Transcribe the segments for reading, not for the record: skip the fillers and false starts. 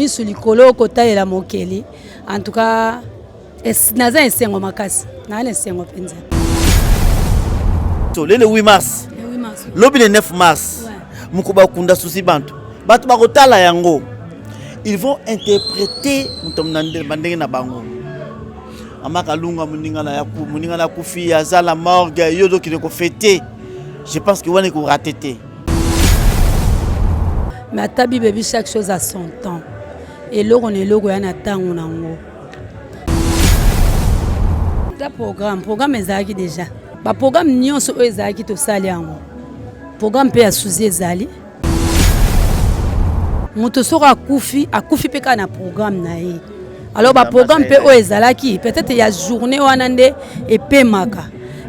misu likolo kotalela mokeli. En tout cas, naza esengo makasi. Na esengo penza. Le 8 mars. Le 8 mars. Lobi le 9 mars. Mukuba kunda susi bantu. Batu bakotala yango. Ils vont interpréter mutomnande bandenge na bango. Amaka lunga muninga na kufi azala morgue yodo ki ko fêter. Je pense que wane ko ratété. Mais à tabi baby chaque chose a son temps. Et logo ne logo yana tango nango. Da programme ezaki déjà. Ba programme nyonso o ezaki to sali yango. Programme pe ya suzi ezali. Moto sora akufi pe kana programme na ye. Alors ba programme pe o ezalaki peut-être ya journée wanande et pe maka.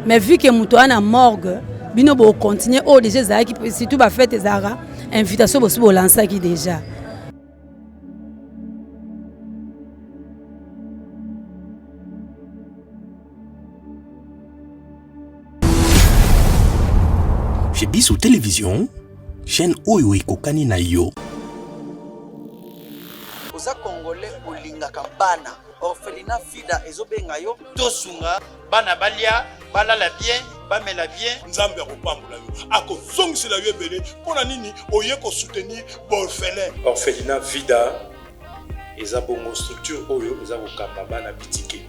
Mais vu que moto ana morgue, bino bo continuer o déjà ezalaki surtout ba fête ezara. Invitation aussi pour lancer qui déjà. Chez Bissou Télévision, chaîne Oyo Kokani na yo. Oza Congolais olinga kambana. Orphelinat Vida ezobenga yo tosunga bana balia balala bien bamela bien nzambe akopambola yo akozongisela yo ebele mpona nini oye soutenir orphelin. Orphelinat Vida eza bongo structure oyo eza kokamba bana bitike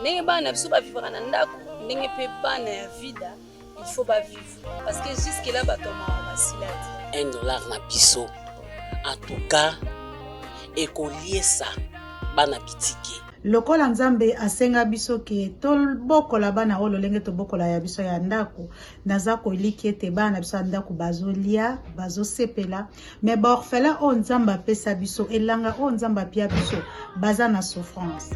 ndenge bana biso bavivra na ndako ndenge pe bana ya Vida il faut ba vivre parce que jusque là batoma basilati $1 na biso en tout cas ekoliesa bana bitike. Lokola nzambe asenga biso ke tobokola bana o lolenge tobokola ya biso ya ndako naza koliki ete bana biso ya ndako bazolia bazosepela mais ba orphelin o nzambe apesa biso elanga o nzambe apia biso baza na souffrance.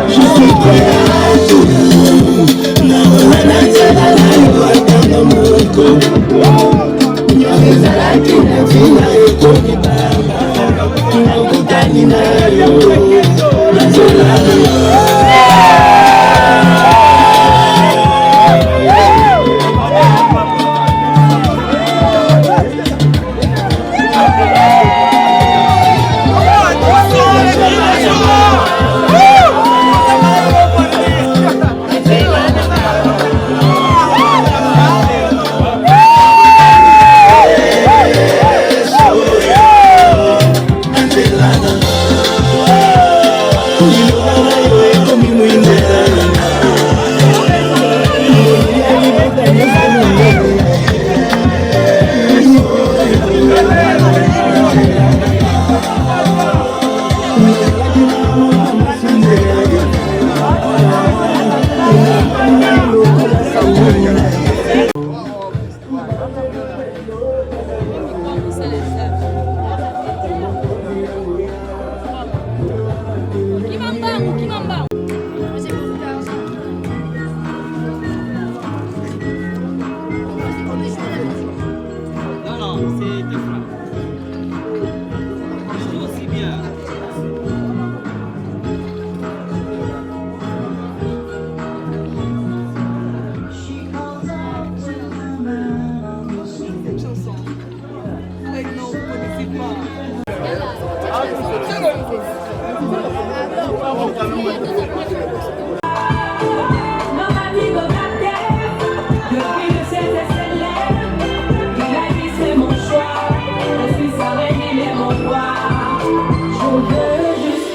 Je suis prêt à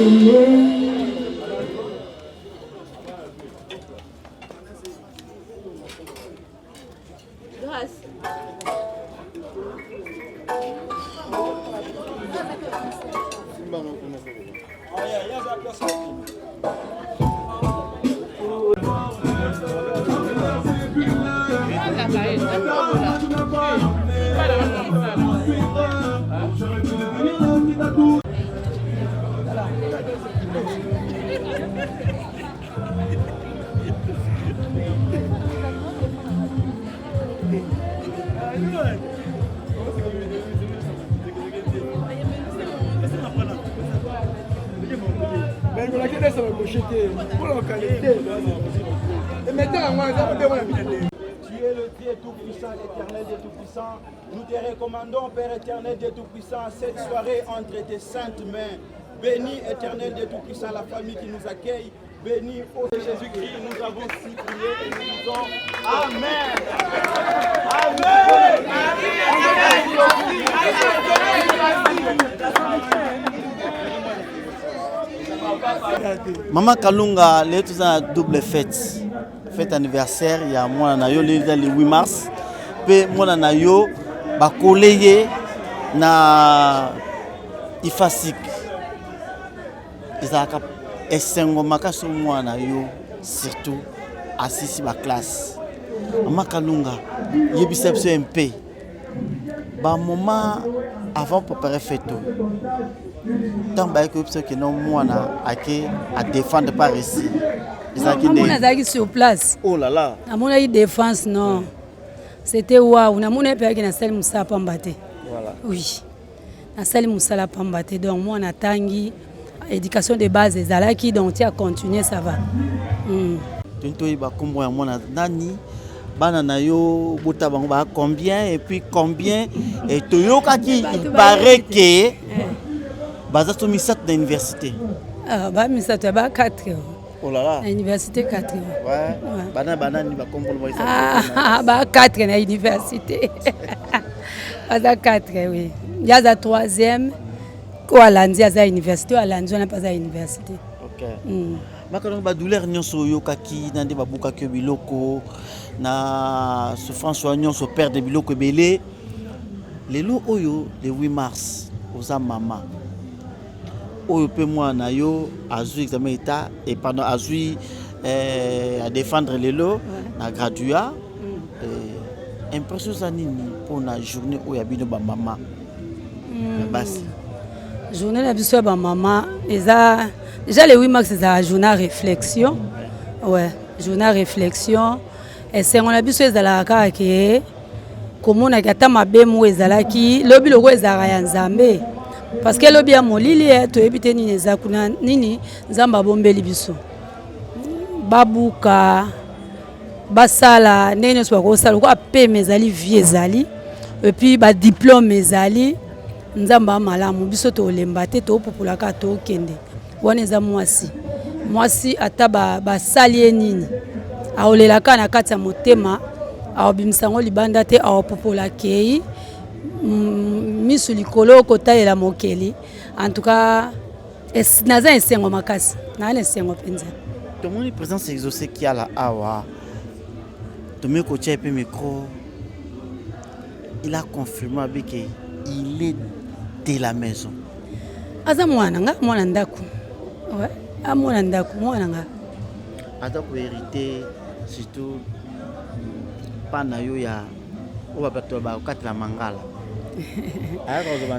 Tu es le Dieu tout-puissant, l'éternel Dieu tout-puissant. Nous te recommandons, Père éternel Dieu tout-puissant, cette soirée entre tes saintes mains. Bénis, éternel Dieu tout-puissant, la famille qui nous accueille. Bénis, ô Jésus-Christ, nous avons si prié et nous disons Amen. Amen. Maman Kalunga, les tous en double fête. Fête anniversaire, il y a moi na yo le 8 mars. Pe moi na yo ba collègue na ifasik. Ezaka esengo makaso moi na yo surtout assisi ba classe. Maman Kalunga, yebisa biso MP. Ba moment avant pour préparer fête. Tant que non moi à défendre par ici. On sur place. Oh là là. On a eu défense non. C'était waouh. On a mon père qui n'a salle Moussa Pambate. Voilà. Oui. Na salle Moussa Pambate. Donc moi on a tangi éducation de base des alaki donc tu as continué ça va. Tento iba kombo ya mona nani bana na yo bota bango ba combien et puis combien et toyoka qui il paraît que baza to misat na université. Ah ba misat ba 4. Oh là là. À université 4. Ouais. Bana ni ba kombo lo isa. Ah ba 4 na université. Baza 4 oui. Il y a la 3e quoi lundi à la université à lundi on n'a pas à université. OK. Makalonga ba douleur nyonso yokaki nande babuka ke biloko na souffrance nyonso perdre biloko belé lelo oyo le 8 mars oza mama oyo pe mwana yo azui examen état et pendant azui à défendre lelo na graduat impression za nini pour na journée oyo abino ba mama basi journée la biso ba mama eza déjà le 8 mars c'est la journée réflexion. Ouais, journée réflexion. Et c'est on a vu ces alaka que comme on a gâté ma bemo ezalaki lobi logo ezara ya nzambe parce que lobi ya molili to ebite nini ezakuna nini nzamba bombeli biso babuka basala nene so ko sala ko ape mezali vie ezali et puis ba diplôme ezali nzamba malamu biso to lembate to populaka to kende wana eza mwasi ata basali nini aolelaka na kati ya motema aobimisango libanda te aopopola kei misu likolo kotalela mokeli en tout cas naza esengo makasi na esengo penza tomoni présence exaucée qui a la awa tomé ko tia pe micro il a confirmé avec il est de la maison aza mwana ndako. Ouais, à mon andako, moi nanga. Ata ko hérité surtout pana yo ya o ba bato ba katla mangala.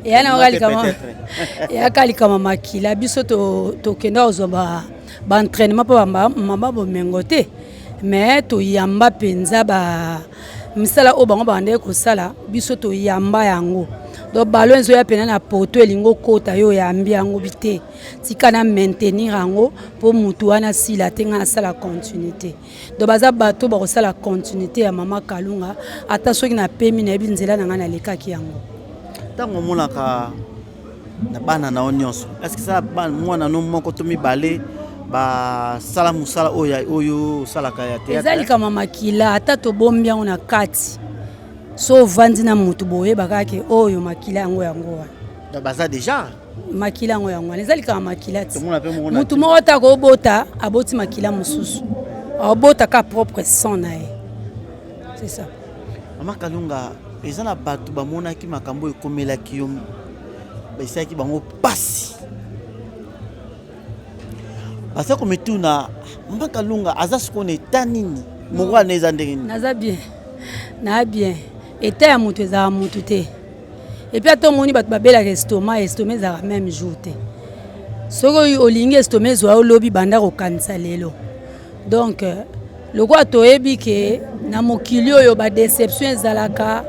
Ya na ngali kama ya kali kama makila biso to kenda ozoba ba entraînement pa mama bo mengote mais to yamba penza ba misala o bango bande ko sala biso to yamba yango. Donc ballon zo ya pena na poto elingo kota yo ya ambiango bité tikana maintenir yango pour mutu wana sila tenga na sala continuité donc baza bato ba ko sala continuité ya mama Kalunga ata soki na pemi na binzela na ngana lekaki yango tango monaka na bana na onyonso est-ce que ça ban mwana no moko to mibale ba sala musala oyo sala ka ya théâtre ezali kama makila ata to bombia ona kati so vandi na mutu boye bakake oyo makila yango yango da baza déjà makila ngo yango ezali kaka makila ti mutu moko taka obota aboti makila mosusu abota ka propre son na ye c'est ça. Mama Kalunga eza na bato bamonaki makambo ekomelaki yo baisaki bango pasi basa kometuna Mama Kalunga aza sikoyo eta nini moko wana eza ndenge nini naza bien na bien eta ya moto ezala motu te et puis ato moni bato babelaka estomac ezala même jour te soki olingi estomac ezwa olobi banda kokanisa lelo donc lokola toyebi ke na mokili oyo badéception ezalaka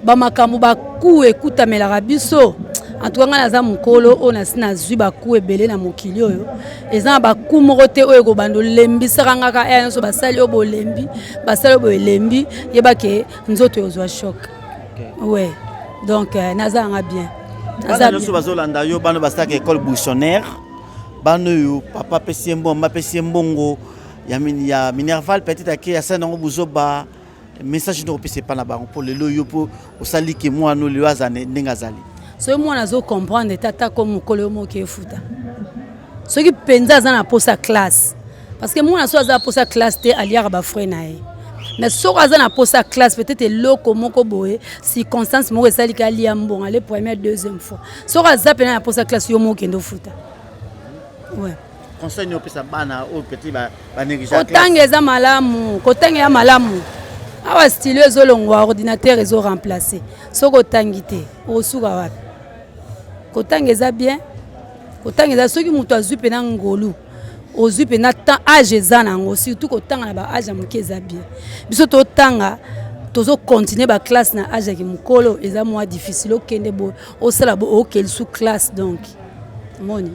bamakambo baku ekutamelaka biso en tout cas nga naza mokolo oyo nasi nazwi baku ebele na mokili oyo eza na baku moko te oyo ekobanda olembisaka ngaka eya nyonso basali oyo bolembi basali oyo boelembi yebake nzoto ozwa choc ouais donc naza nga bien naza nyonso bazolanda yo bano basalaka école buissonnaire bano yo papa pesi mbongo mama pesi mbongo ya Minerval peut-être que ya sanango buzoba message no pesi pa na bango pour lelo yo po osali ke moi no le azane ndinga zali so moi nazo comprendre tata comme mokolo mo ke futa so ki penza za na posa classe parce que moi na so za posa classe te aliara ba frère na ye mais so za na posa classe peut-être loko moko boye circonstance moko esali ka lia mbongo aller première deuxième fois so za pena na posa classe yo mo ke ndo futa ouais conseil no pesa bana o petit ba négliger kotanga eza malamu kotanga ya malamu awa stylo ezolongwa ordinateur ezo remplacer so kotangi te osuka wapi kotanga eza bien kotanga eza soki mutu azwi pena ngolu ozwi pena temps âge eza nango surtout kotanga na ba âge ya moke eza bien biso totanga tozo continuer ba classe na âge ya mokolo eza moins difficile okende bo osala bo okeli sous classe donc moni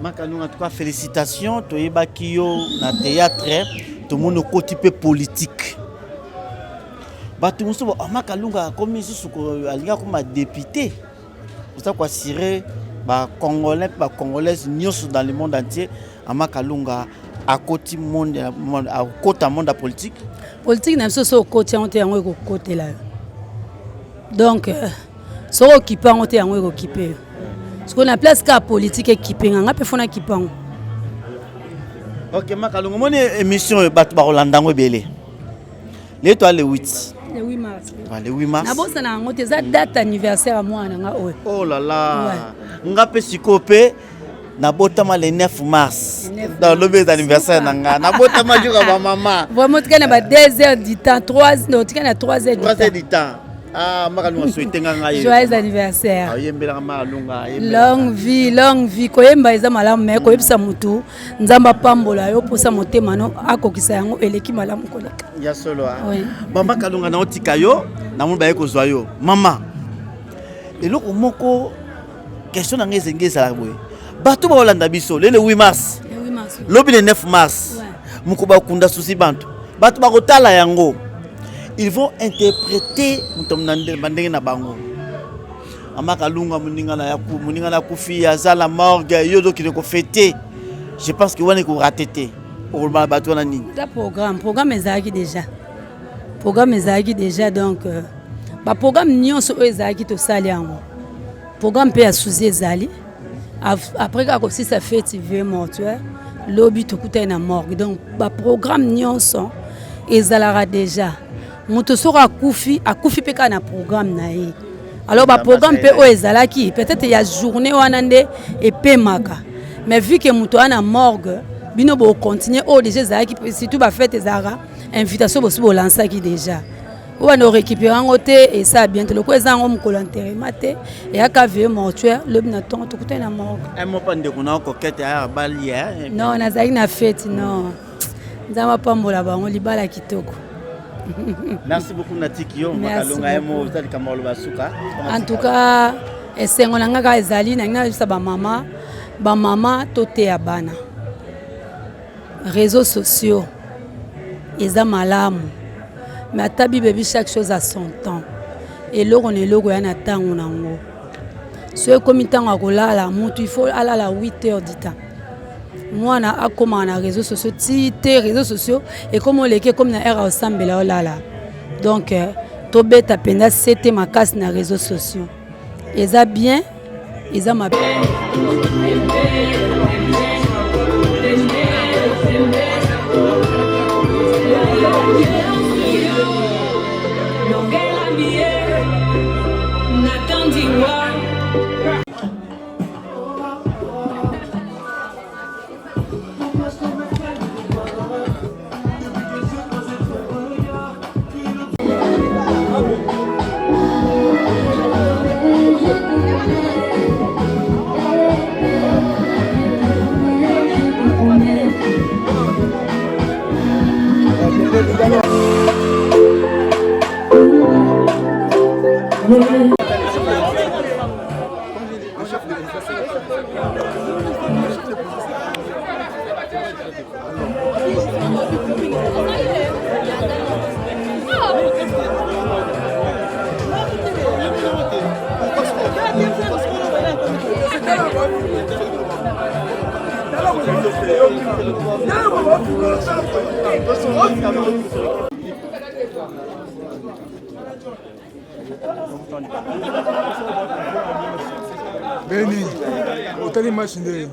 Makalunga en tout cas félicitations toyebaki yo na théâtre tout monde côté peu politique bato muso Makalunga comme ici alinga comme député pour ça quoi cirer ba congolais ba congolaises nyos dans le monde entier Makalunga à côté monde à côté monde politique na so côté on te yango ko côté là donc so occupé on te yango occupé parce qu'on a place qu'à politique équipée nga pe fona équipant. OK Makalunga mon émission bato ba Rolanda ngo belé l'étoile le 8 mars. Le 8 mars. Na bosa na ngote za date anniversaire à moi nga oyo. Oh là là. Nga pe sikope na botama le 9 mars. Dans le bel anniversaire nga na botama joka ba maman. Vraiment tika ba 2 heures du temps 3 non tika na 3 heures du temps. 3 heures du temps. Ah Makalunga souhaite nga ngaye. Joyeux anniversaire. Ah yembela Makalunga. Longue vie koyemba eza malamu mais koyebisa mutu nzamba pambola yo posa motema no akokisa yango eleki malamu koleka. Ya solo ah. Oui. Mama Kalunga na otika yo na mo baye kozwa yo. Mama. Eloko moko question na ngezengeza la boye. Bato ba Holanda biso le 8 mars. Le 8 mars. Lobi le 9 mars. Mukuba kunda susi bantu. Bato ba kotala yango. Ils vont interpréter mutomnande bandenge na bango. Mama Kalunga muninga na kufi azala morgue yo doki ko fêter. Je pense que wana ko ratété. Pour ba bato na nini. Ta programme ezaki déjà. Programme ezaki déjà donc ba programme nyonso ezaki to sali yango. Programme pe ya suzi ezali. Après quand aussi ça fait TV mortuaire, lobby to kuta na morgue. Donc ba programme nyonso ezalaka déjà. Moto sora akufi peka na programme na ye. Alors ba programme pe o ezalaki peut-être ya journée wana nde epemaka. Mais vu que moto ana morgue, bino bo continuer o déjà ezalaki surtout ba fête ezara invitation bo bo lancaki déjà. On va nous récupérer en côté et ça bientôt le quoi ça on me enterré maté et à cave mortuaire le binaton tout côté na morgue. Un mot pas de qu'on coquette à balia. Non na zaï na fête non. Nzama pambola ba on libala kitoko. Merci beaucoup Natikio Makalunga emo zali kamolo basuka. En tout cas esengo na ngaka ezali na ngina bisa ba mama tote ya bana. Réseaux sociaux eza malamu. Mais tabi baby chaque chose à son temps. Et là on est logo ya na tango nango. Ce comme temps a kolala mutu il faut ala la 8 heures du temps. Moi na akoma na réseaux sociaux réseaux sociaux et comme on leke comme na era ensemble là là. Donc to beta penda c'était ma casse na réseaux sociaux. Eza bien eza mabe. Beni, otali machine.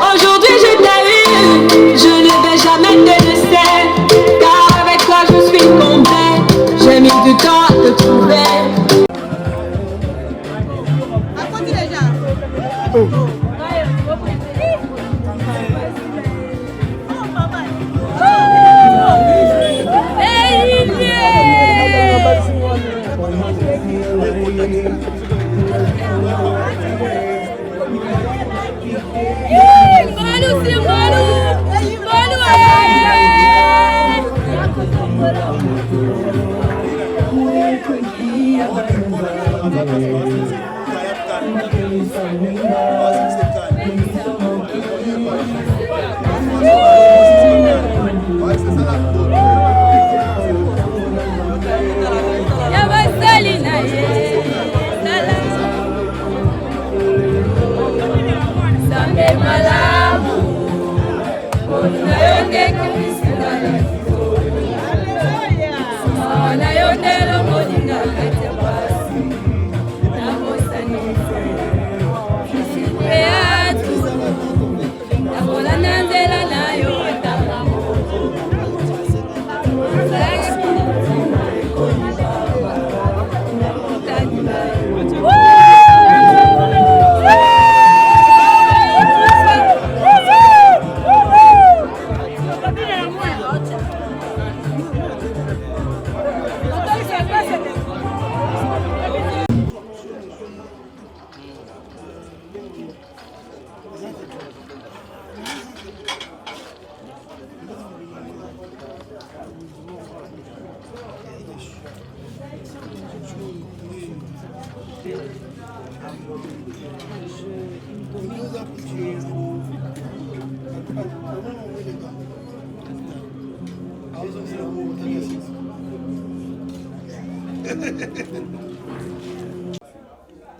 Aujourd'hui je t'ai eu, je ne vais jamais te laisser, car avec toi je suis complet, j'ai mis du temps à te trouver.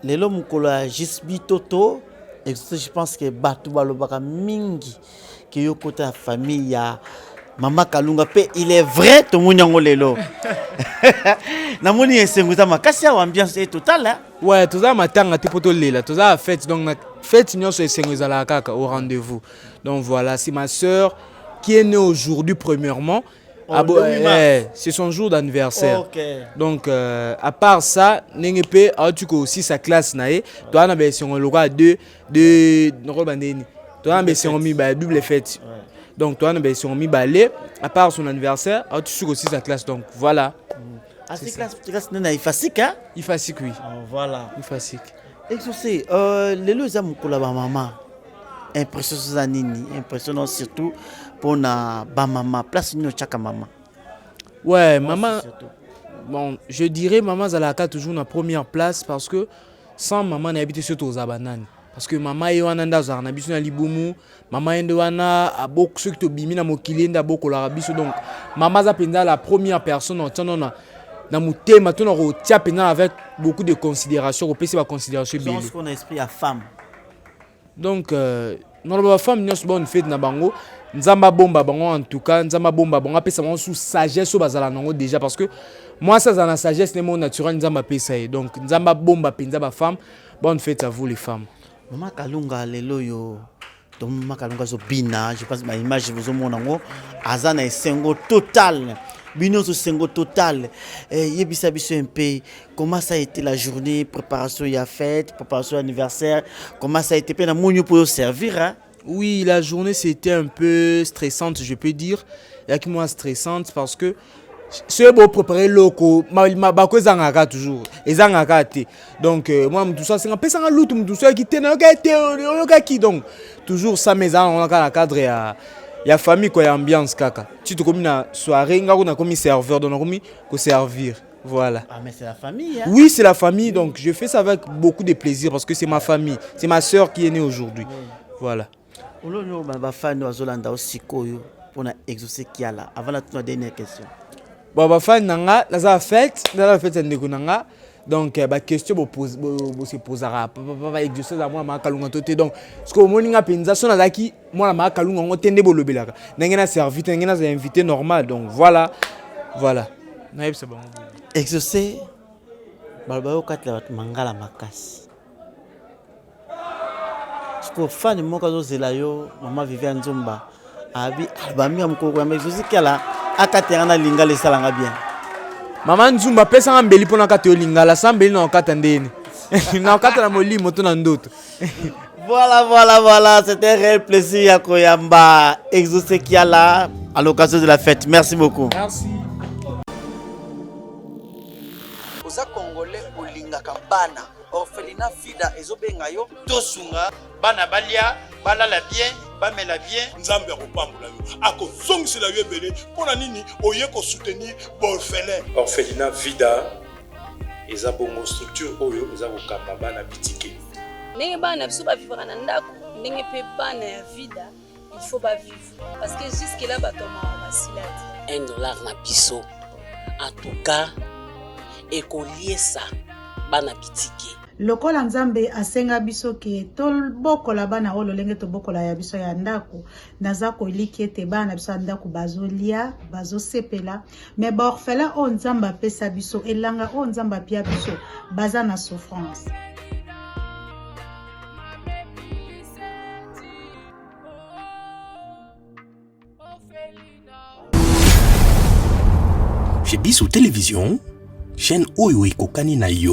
Lelo mukolo ya Jisbi Toto, je pense que Batu Balobaka Mingi, qui est côté la famille ya Mama Kalunga pe, il est vrai tout le monde lelo. Namoni esenguza makasi ya ambiance est totale là. Ouais, tout ça matanga tipoto lela, tout ça fête donc fête nyonso esenguza la kaka au rendez-vous. Donc voilà, c'est ma sœur qui est née aujourd'hui premièrement. C'est son jour d'anniversaire. Okay. Donc à part ça, n'engpe a tu aussi sa classe nae, toi na be son loka de noko bandeni. Toi na be son mi ba double fête. Donc toi na be son mi balé à part son anniversaire, a tu aussi sa classe donc voilà. Ah c'est classe na ifasik hein? Ifasik oui. Voilà. Ifasik. Exaucé lelo za mukolo ba maman. Impression zanini, impressionnant surtout pour na ba maman place no chaka maman. Ouais, maman. Bon, je dirais maman Zalaka toujours na première place parce que sans maman n'a habité surtout aux abanani. Parce que maman est wana ndaza na biso na libumu, maman ende wana a beaucoup ceux qui to bimi na mokili nda beaucoup la biso donc maman za penda la première personne en tenant na mutema to na ro tia penda avec beaucoup de considération, au PC ba considération bien. Je pense qu'on a esprit à femme. Donc normalement femme nyonso bonne fête na bango nzamba bomba bango en tout cas nzamba bomba bango apesa bango sous sagesse au bazala nango déjà parce que moi ça la sagesse n'est mon naturel nzamba pesa donc nzamba bomba penza ba femme bonne fête à vous les femmes. Maman Kalunga lelo yo donc Maman Kalunga zo bina je pense ma image vous au nango azana esengo total bino zo sengo total yebisa biso un peu comment ça a été la journée préparation ya fête préparation anniversaire comment ça a été pena monyo pour servir hein? Oui, la journée c'était un peu stressante, je peux dire. Il y a qui moi stressante parce que c'est beau préparer loco, ma bako zangaka toujours, et zangaka te. Donc moi tout ça c'est un peu ça l'autre tout ça qui te na qui donc toujours ça mais on a la cadre ya famille quoi, ya ambiance kaka. Tu te comme na soirée ngako na comme serveur donc comme ko servir. Voilà. Ah mais c'est la famille hein? Oui, c'est la famille donc je fais ça avec beaucoup de plaisir parce que c'est ma famille, c'est ma sœur qui est née aujourd'hui. Voilà. Olono ba fan wa Zolanda osikoyo pour na exaucer kiala avant la dernière question. Bon ba fan nanga la fête ndeko nanga donc ba question bo se posera pas exaucer za moi ma kalunga toté donc ce que moninga penza sona zaki moi ma kalunga ngo tende bo lobelaka nangena servir nangena za invité normal donc voilà naïb c'est bon exaucer balbayo katla mangala makasi. Ko fan moka zo zelayo Maman Viviane Nzomba abi albami amkoko mais je sais qu'elle a akatena lingala salanga bien. Maman Nzomba pesa ngambeli pona kato lingala sambeli na okata ndeni. Na okata na molimo to na ndoto. Voilà, c'était un réel plaisir à Koyamba exaucer Kiala à l'occasion de la fête. Merci beaucoup. Merci. Oza Congolais olinga kambana orphelinat fida ezobenga yo tosunga bana balia balala bien bamela bien nzambe akopambola yo akozongisela yo ebele mpona nini oye soutenir borphelin. Orphelinat vida eza bongo structure oyo eza kokamba bana bitike ndenge bana biso bavivaka na ndako ndenge mpe bana ya vida il faut bavivre parce que jusque là batomaka basila $1 na biso en tout cas ekoliesa bana bitike lokola nzambe asenga biso ke tobokola bana oyo lolenge tobokola ya biso ya ndako naza koliki ete bana biso ya ndako bazolia bazosepela me baorphelin oyo nzambe apesa biso elanga oyo nzambe apia biso baza na souffrance. Chez Bissou Télévision, chaîne oyo ekokani na yo.